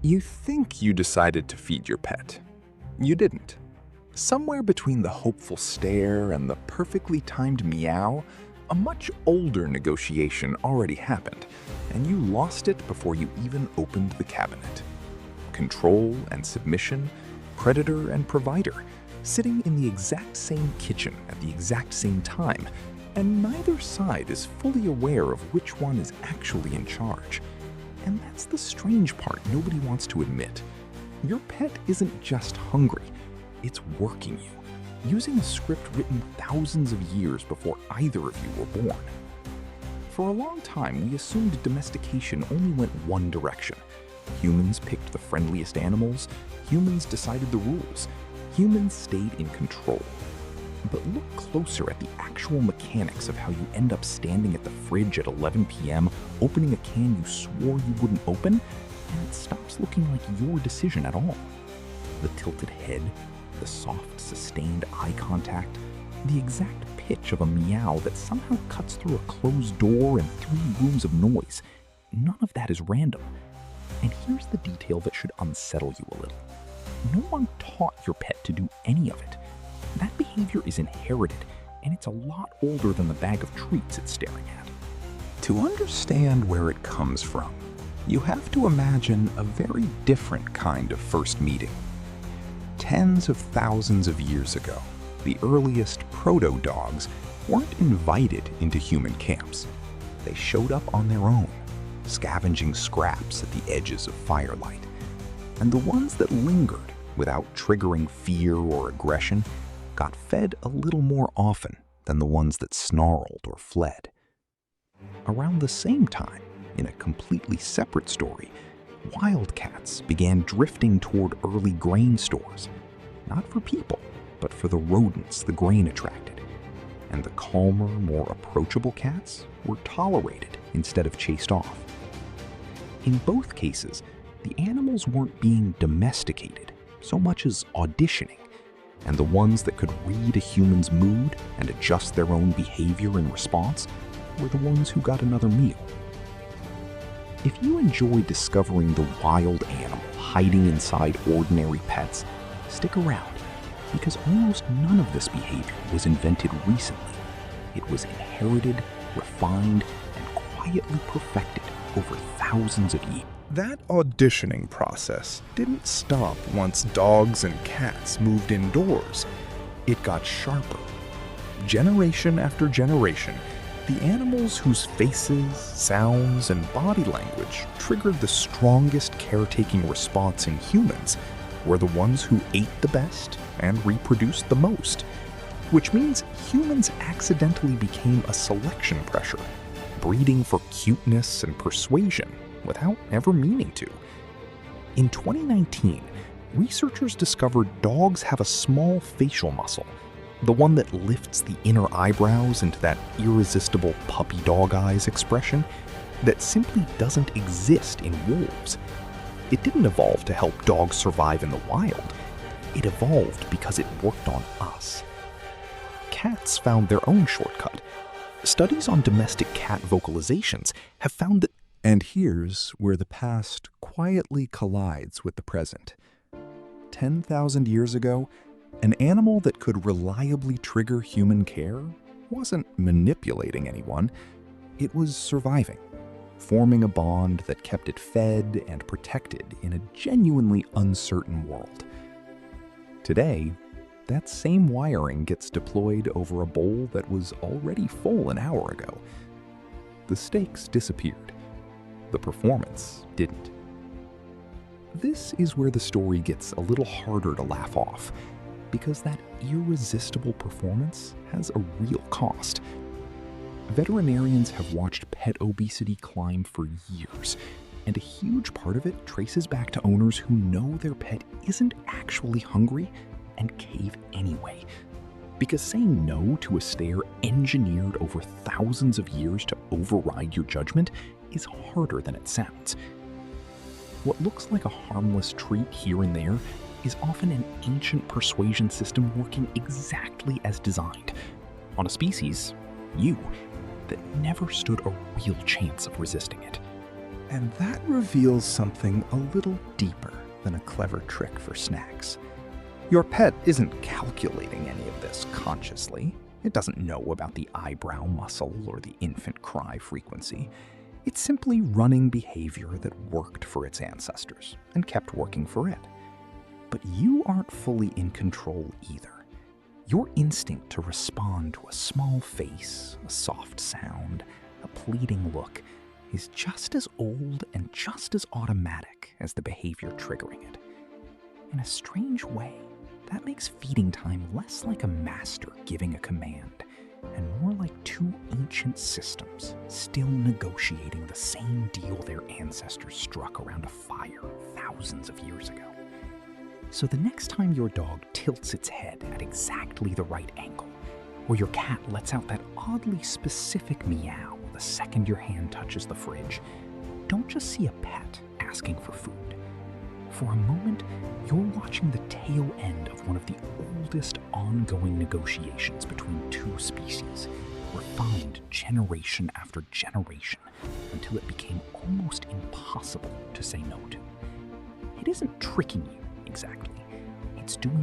You think you decided to feed your pet. You didn't. Somewhere between the hopeful stare and the perfectly timed meow, a much older negotiation already happened, and you lost it before you even opened the cabinet. Control and submission, predator and provider, sitting in the exact same kitchen at the exact same time, and neither side is fully aware of which one is actually in charge. And that's the strange part nobody wants to admit. Your pet isn't just hungry, it's working you, using a script written thousands of years before either of you were born. For a long time, we assumed domestication only went one direction. Humans picked the friendliest animals, humans decided the rules, humans stayed in control. But look closer at the actual mechanics of how you end up standing at the fridge at 11 p.m., opening a can you swore you wouldn't open, and it stops looking like your decision at all. The tilted head, the soft, sustained eye contact, the exact pitch of a meow that somehow cuts through a closed door and 3 rooms of noise. None of that is random. And here's the detail that should unsettle you a little. No one taught your pet to do any of it. That behavior is inherited, and it's a lot older than the bag of treats it's staring at. To understand where it comes from, you have to imagine a very different kind of first meeting. Tens of thousands of years ago, the earliest proto-dogs weren't invited into human camps. They showed up on their own, scavenging scraps at the edges of firelight. And the ones that lingered without triggering fear or aggression got fed a little more often than the ones that snarled or fled. Around the same time, in a completely separate story, wildcats began drifting toward early grain stores, not for people, but for the rodents the grain attracted. And the calmer, more approachable cats were tolerated instead of chased off. In both cases, the animals weren't being domesticated so much as auditioning, and the ones that could read a human's mood and adjust their own behavior in response were the ones who got another meal. If you enjoy discovering the wild animal hiding inside ordinary pets, stick around, because almost none of this behavior was invented recently. It was inherited, refined, and quietly perfected over thousands of years. That auditioning process didn't stop once dogs and cats moved indoors. It got sharper. Generation after generation, the animals whose faces, sounds, and body language triggered the strongest caretaking response in humans were the ones who ate the best and reproduced the most, which means humans accidentally became a selection pressure, breeding for cuteness and persuasion without ever meaning to. In 2019, researchers discovered dogs have a small facial muscle, the one that lifts the inner eyebrows into that irresistible puppy dog eyes expression that simply doesn't exist in wolves. It didn't evolve to help dogs survive in the wild. It evolved because it worked on us. Cats found their own shortcut. Studies on domestic cat vocalizations have found that. And here's where the past quietly collides with the present. 10,000 years ago, an animal that could reliably trigger human care wasn't manipulating anyone. It was surviving, forming a bond that kept it fed and protected in a genuinely uncertain world. Today, that same wiring gets deployed over a bowl that was already full an hour ago. The stakes disappeared. The performance didn't. This is where the story gets a little harder to laugh off, because that irresistible performance has a real cost. Veterinarians have watched pet obesity climb for years, and a huge part of it traces back to owners who know their pet isn't actually hungry and cave anyway. Because saying no to a stare engineered over thousands of years to override your judgment is harder than it sounds. What looks like a harmless treat here and there is often an ancient persuasion system working exactly as designed on a species, you, that never stood a real chance of resisting it. And that reveals something a little deeper than a clever trick for snacks. Your pet isn't calculating any of this consciously. It doesn't know about the eyebrow muscle or the infant cry frequency. It's simply running behavior that worked for its ancestors and kept working for it. But you aren't fully in control either. Your instinct to respond to a small face, a soft sound, a pleading look is just as old and just as automatic as the behavior triggering it. In a strange way, that makes feeding time less like a master giving a command and more like two ancient systems still negotiating the same deal their ancestors struck around a fire thousands of years ago. So the next time your dog tilts its head at exactly the right angle, or your cat lets out that oddly specific meow the second your hand touches the fridge, don't just see a pet asking for food. For a moment, you're watching the tail end of one of the oldest ongoing negotiations between two species, refined generation after generation until it became almost impossible to say no to. It isn't tricking you exactly. It's doing